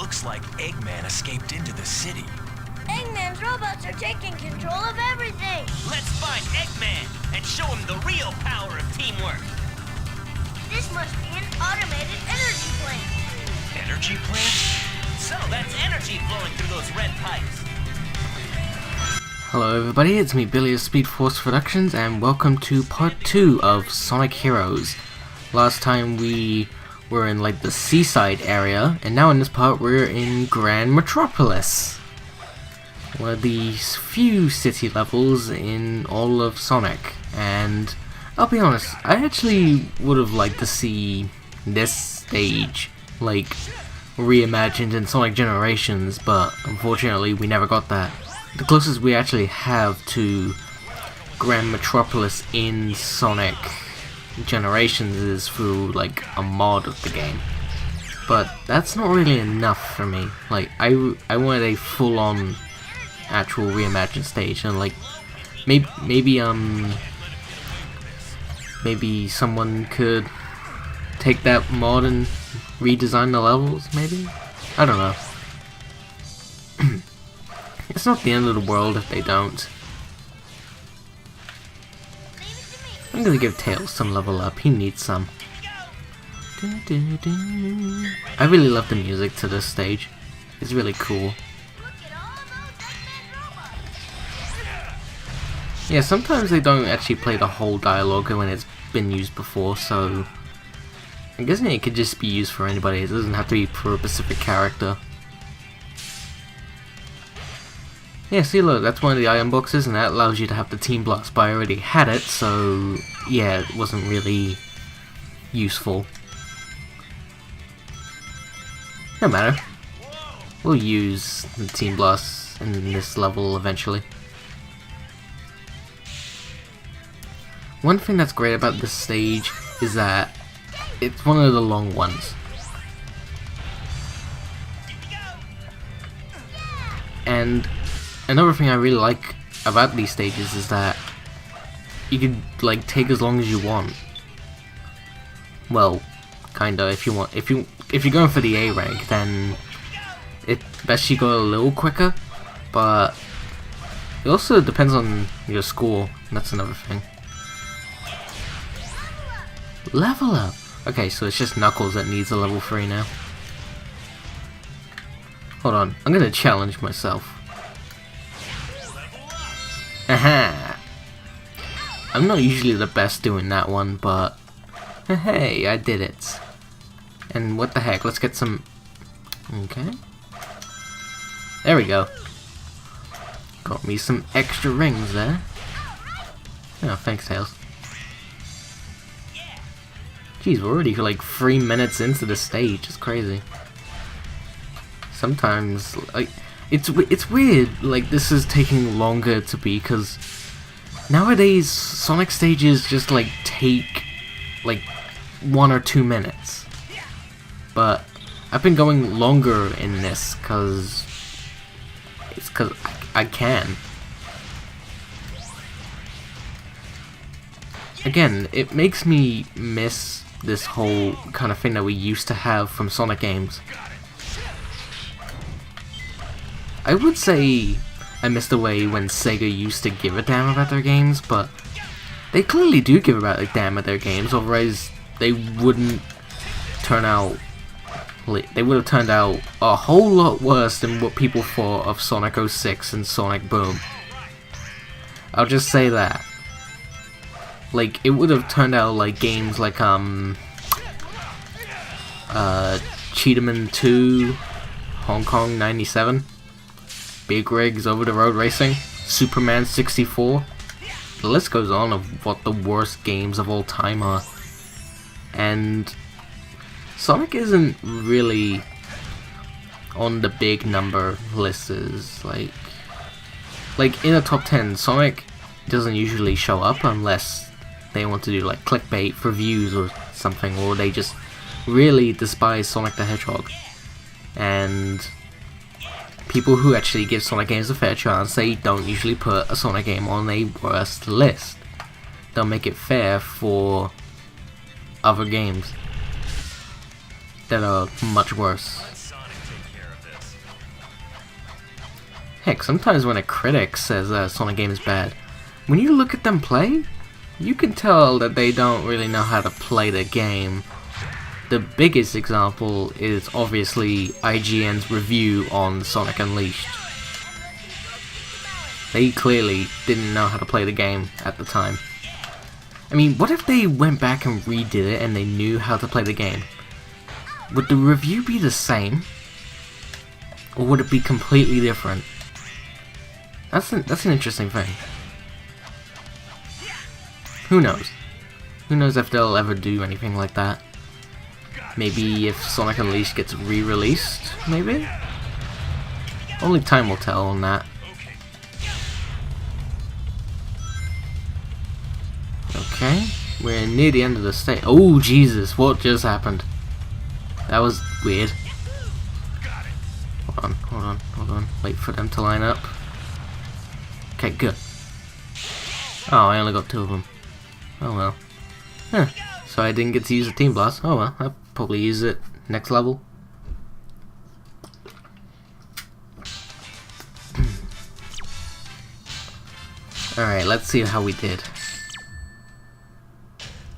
Looks like Eggman escaped into the city. Eggman's robots are taking control of everything. Let's find Eggman and show him the real power of teamwork. This must be an automated energy plant. Energy plant? So that's energy flowing through those red pipes. Hello everybody, it's me Billy of SpeedForce Productions and welcome to part 2 of Sonic Heroes. Last time we were in like the seaside area, and now in this part we're in Grand Metropolis. One of the few city levels in all of Sonic, and I'll be honest, I actually would have liked to see this stage like reimagined in Sonic Generations, but unfortunately we never got that. The closest we actually have to Grand Metropolis in Sonic Generations is through like a mod of the game, but that's not really enough for me. Like I wanted a full-on actual reimagined stage, and like maybe someone could take that mod and redesign the levels, maybe? I don't know. It's not the end of the world if they don't. I'm gonna give Tails some level up, he needs some. I really love the music to this stage, it's really cool. Yeah, sometimes they don't actually play the whole dialogue when it's been used before, so I'm guessing it could just be used for anybody, it doesn't have to be for a specific character. Yeah, see look, that's one of the item boxes, and that allows you to have the Team Blast, but I already had it, so yeah, it wasn't really useful. No matter. We'll use the Team Blast in this level eventually. One thing that's great about this stage is that it's one of the long ones. And another thing I really like about these stages is that you can like take as long as you want. Well, kinda if you want. If you're going for the A rank, then it best you go a little quicker. But it also depends on your score. That's another thing. Level up. Okay, so it's just Knuckles that needs a level 3 now. Hold on, I'm gonna challenge myself. Aha! I'm not usually the best doing that one, but hey, I did it. And what the heck, let's get some... Okay. There we go. Got me some extra rings there. Oh, thanks, Tails. Jeez, we're already like 3 minutes into the stage, it's crazy. Sometimes, like, it's weird, like, this is taking longer to be, because nowadays, Sonic stages just, like, take, like, 1 or 2 minutes. But I've been going longer in this, because I can. Again, it makes me miss this whole kind of thing that we used to have from Sonic games. I would say I miss the way when Sega used to give a damn about their games, but they clearly do give a damn about their games, otherwise they wouldn't turn out... They would have turned out a whole lot worse than what people thought of Sonic 06 and Sonic Boom. I'll just say that. Like, it would have turned out like games like, Cheetahman 2, Hong Kong 97, Big Rigs Over the Road Racing, Superman 64. The list goes on of what the worst games of all time are. And Sonic isn't really on the big number lists. Like in a top 10, Sonic doesn't usually show up unless they want to do like clickbait for views or something, or they just really despise Sonic the Hedgehog. And people who actually give Sonic games a fair chance, they don't usually put a Sonic game on a worst list. They'll make it fair for other games that are much worse. Heck, sometimes when a critic says a Sonic game is bad, when you look at them play, you can tell that they don't really know how to play the game. The biggest example is obviously IGN's review on Sonic Unleashed. They clearly didn't know how to play the game at the time. I mean, what if they went back and redid it and they knew how to play the game? Would the review be the same? Or would it be completely different? That's an interesting thing. Who knows? Who knows if they'll ever do anything like that? Maybe if Sonic Unleashed gets re-released, maybe? Only time will tell on that. Okay, we're near the end of the stage. Oh Jesus, what just happened? That was weird. Hold on. Wait for them to line up. Okay, good. Oh, I only got 2 of them. Oh well. Huh. So I didn't get to use the Team Blast. Oh well, I'll probably use it next level. Alright, let's see how we did.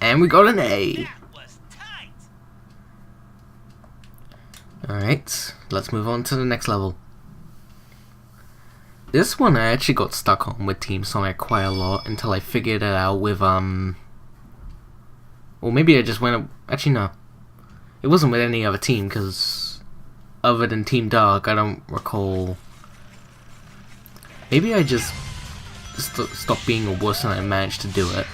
And we got an A! Alright, let's move on to the next level. This one I actually got stuck on with Team Sonic quite a lot until I figured it out with, or maybe I just went, actually no. It wasn't with any other team, because other than Team Dark, I don't recall. Maybe I just stopped being a wuss and I managed to do it.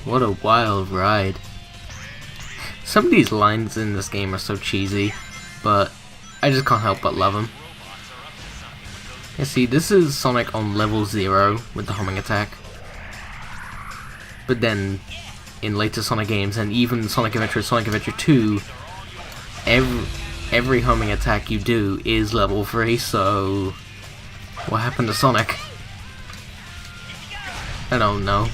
What a wild ride. Some of these lines in this game are so cheesy, but I just can't help but love them. Yeah, see, this is Sonic on level 0 with the homing attack. But then, in later Sonic games, and even Sonic Adventure 2, every homing attack you do is level 3, so what happened to Sonic? I don't know.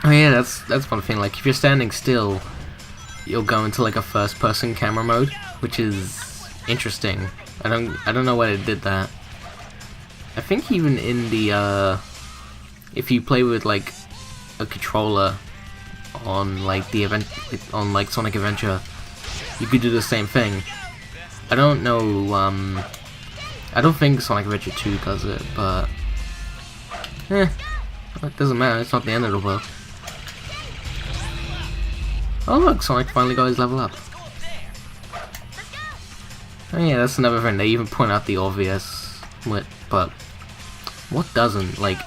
Oh yeah, that's one thing. Like if you're standing still, you'll go into like a first-person camera mode, which is interesting. I don't know why they did that. I think even in the if you play with like a controller on like the event on like Sonic Adventure, you could do the same thing. I don't know, I don't think Sonic Adventure 2 does it, but it doesn't matter, it's not the end of the world. Oh look, Sonic finally got his level up. Oh yeah, that's another thing, they even point out the obvious, but what doesn't? Like,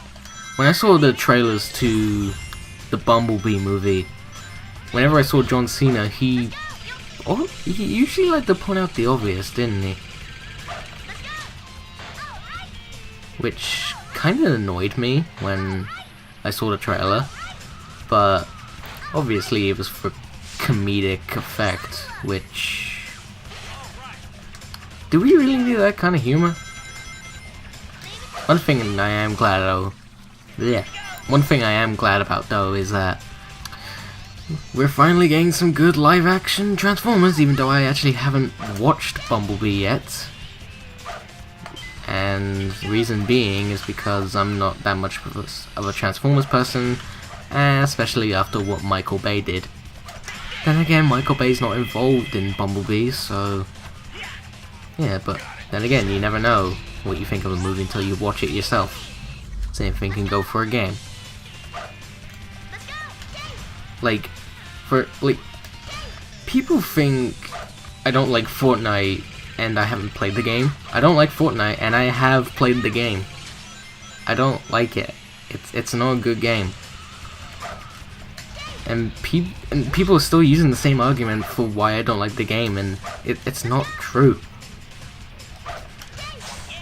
when I saw the trailers to the Bumblebee movie, whenever I saw John Cena, he usually liked to point out the obvious, didn't he? Which kind of annoyed me when I saw the trailer, but obviously it was for comedic effect, which... Do we really need that kind of humor? One thing I am glad about though is that we're finally getting some good live-action Transformers, even though I actually haven't watched Bumblebee yet. And the reason being is because I'm not that much of a Transformers person, especially after what Michael Bay did. Then again, Michael Bay's not involved in Bumblebee, so... Yeah, but then again, you never know what you think of a movie until you watch it yourself. Same thing can go for a game. Like, people think I don't like Fortnite and I haven't played the game. I don't like Fortnite and I have played the game. I don't like it. It's not a good game. And people are still using the same argument for why I don't like the game, and it's not true.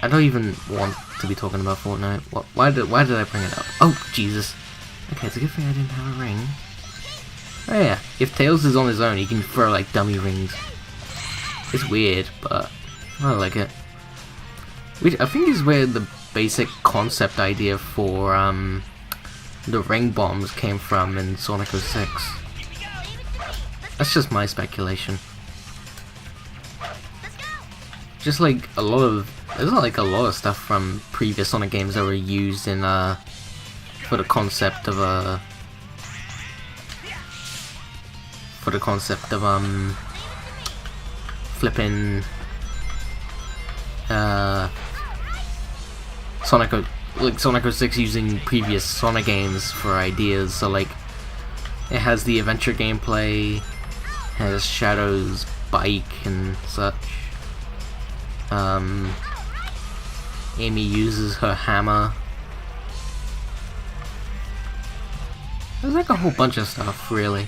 I don't even want to be talking about Fortnite. Why did I bring it up? Oh, Jesus. Okay, it's a good thing I didn't have a ring. Oh yeah, if Tails is on his own, he can throw like dummy rings. It's weird, but I like it. Which I think is where the basic concept idea for the ring bombs came from in Sonic 06. That's just my speculation. Just like there's like a lot of stuff from previous Sonic games that were used in for the concept of flipping Sonic 06 using previous Sonic games for ideas. So like it has the adventure gameplay, has Shadow's bike and such. Amy uses her hammer. There's like a whole bunch of stuff, really.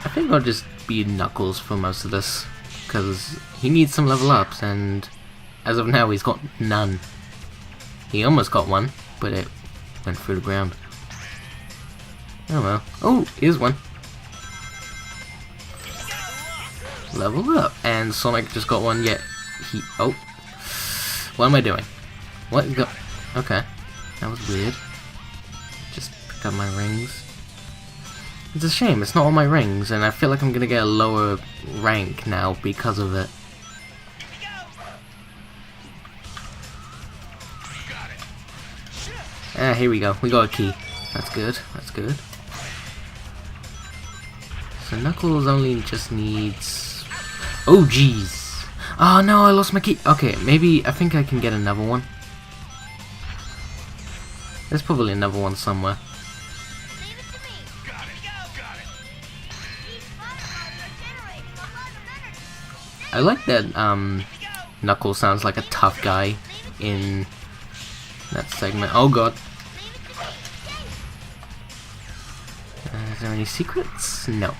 I think I'll just be Knuckles for most of this, because he needs some level ups, and as of now he's got none. He almost got one, but it went through the ground. Oh well. Oh, here's one. Level up, and Sonic just got one. Yet oh, what am I doing? What? Okay, that was weird. Just pick up my rings. It's a shame, it's not on my rings, and I feel like I'm gonna get a lower rank now because of it. Ah, here we go. We got a key. That's good. That's good. So Knuckles only just needs... Oh, jeez. Oh, no, I lost my key. Okay, maybe... I think I can get another one. There's probably another one somewhere. I like that Knuckles sounds like a tough guy in that segment. Oh god. Is there any secrets? Nope.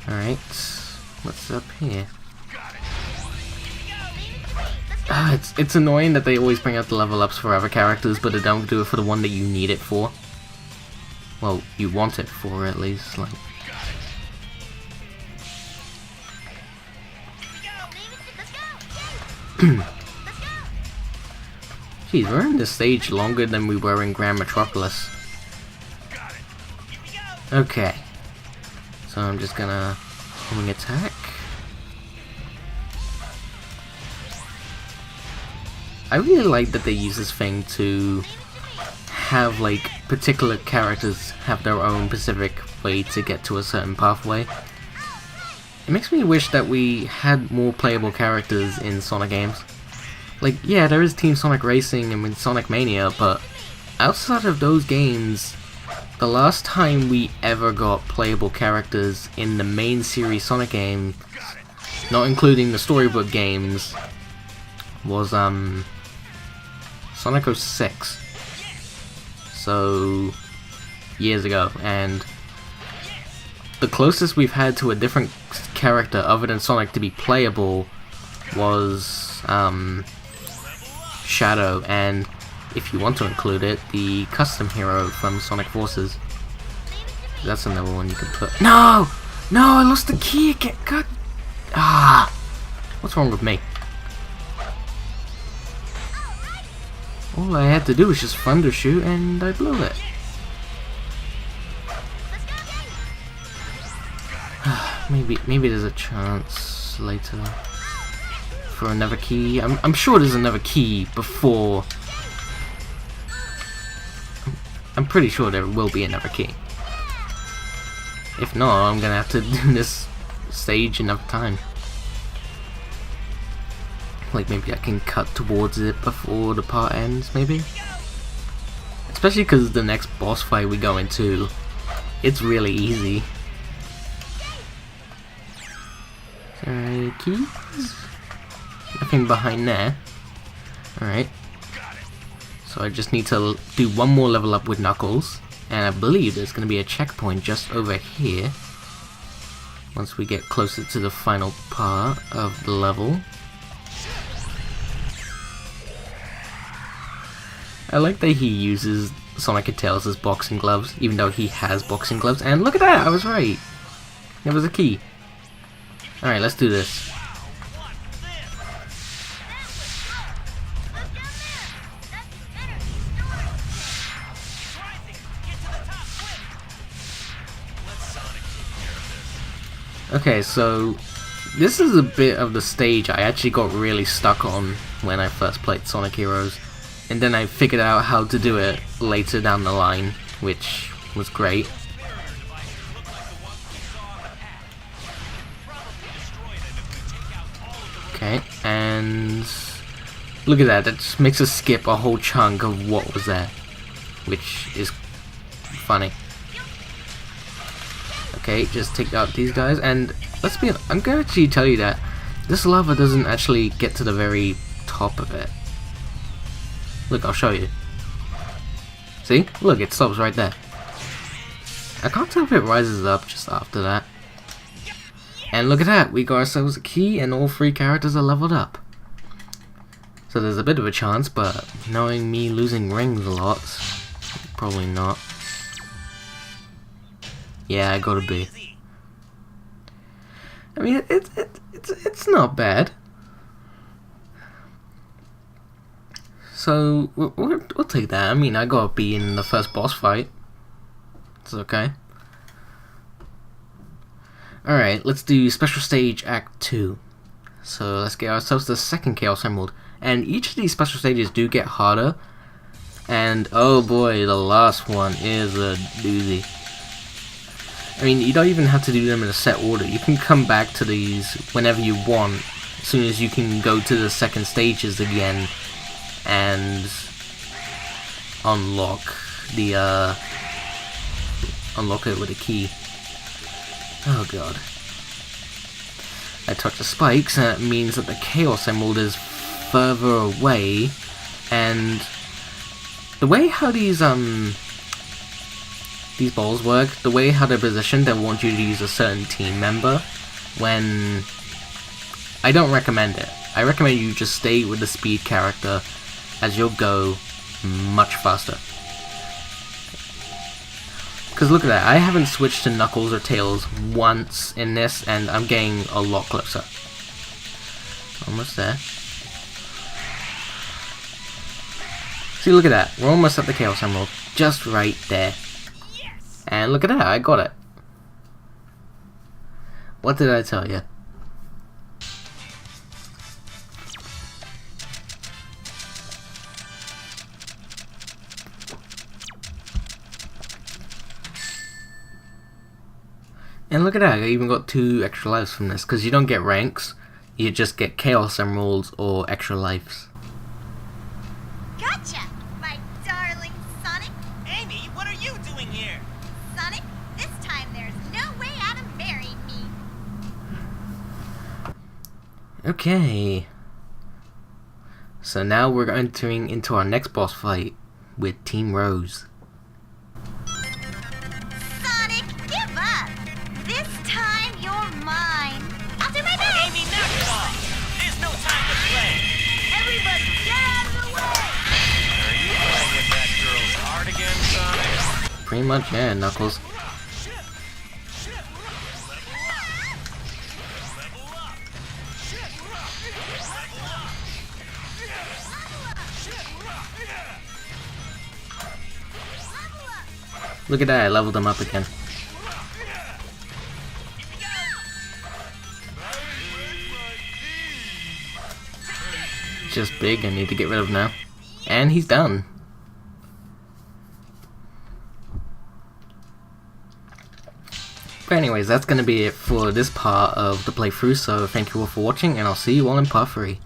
Alright. What's up here? It's annoying that they always bring out the level ups for other characters, but they don't do it for the one that you need it for. Well, you want it for, at least. Like. Jeez, we're in this stage longer than we were in Grand Metropolis. Okay. So I'm just gonna homing attack. I really like that they use this thing to have like particular characters have their own specific way to get to a certain pathway. It makes me wish that we had more playable characters in Sonic games. Like, yeah, there is Team Sonic Racing and Sonic Mania, but outside of those games, the last time we ever got playable characters in the main series Sonic game, not including the storybook games, was Sonic 06. So, years ago, and the closest we've had to a different character other than Sonic to be playable was Shadow, and if you want to include it, the custom hero from Sonic Forces. That's another one you can put. No! No, I lost the key again. God. Ah! What's wrong with me? All I had to do was just thunder shoot and I blew it. Maybe there's a chance later for another key. I'm sure there's another key before. I'm pretty sure there will be another key. If not, I'm gonna have to do this stage enough time. Like maybe I can cut towards it before the part ends, maybe? Especially because the next boss fight we go into, it's really easy. Alright, keys? Nothing behind there. Alright. So I just need to do one more level up with Knuckles. And I believe there's going to be a checkpoint just over here. Once we get closer to the final part of the level. I like that he uses Sonic and Tails as boxing gloves, even though he has boxing gloves. And look at that, I was right. There was a key. Alright, let's do this. Okay, so this is a bit of the stage I actually got really stuck on when I first played Sonic Heroes, and then I figured out how to do it later down the line, which was great. Okay, and look at that, that just makes us skip a whole chunk of what was there, which is funny. Okay, just take out these guys, and let's be honest, I'm gonna actually tell you that this lava doesn't actually get to the very top of it. Look, I'll show you. See? Look, it stops right there. I can't tell if it rises up just after that. And look at that, we got ourselves a key and all 3 characters are leveled up. So there's a bit of a chance, but knowing me losing rings a lot, probably not. Yeah, I got a B. I mean, it's not bad. So we'll take that. I mean, I got a B in the first boss fight. It's okay. Alright, let's do Special Stage Act 2. So let's get ourselves the second Chaos Emerald. And each of these special stages do get harder. And oh boy, the last one is a doozy. I mean, you don't even have to do them in a set order. You can come back to these whenever you want, as soon as you can go to the second stages again and unlock the unlock it with a key. Oh god. I touch the spikes and it means that the Chaos Emerald is further away, and the way how these balls work, the way how they're positioned, they want you to use a certain team member, when I don't recommend it. I recommend you just stay with the speed character, as you'll go much faster. Because look at that, I haven't switched to Knuckles or Tails once in this, and I'm getting a lot closer. Almost there. See, look at that, we're almost at the Chaos Emerald, just right there. And look at that, I got it. What did I tell you? And look at that, I even got 2 extra lives from this, because you don't get ranks, you just get Chaos Emeralds or extra lives. Gotcha, my darling Sonic. Amy, what are you doing here? Sonic, this time there's no way out of marrying me. Okay. So now we're entering into our next boss fight with Team Rose. Sonic, give up. This time you're mine. I'll do my best. Amy, knock it off! There's no time to play! Everybody, get out of the way. Are you playing with that girl's heart again, Sonic? Pretty much, yeah, Knuckles. Look at that, I leveled them up again. Just big, I need to get rid of now. And he's done. But anyways, that's going to be it for this part of the playthrough, so thank you all for watching, and I'll see you all in part 3.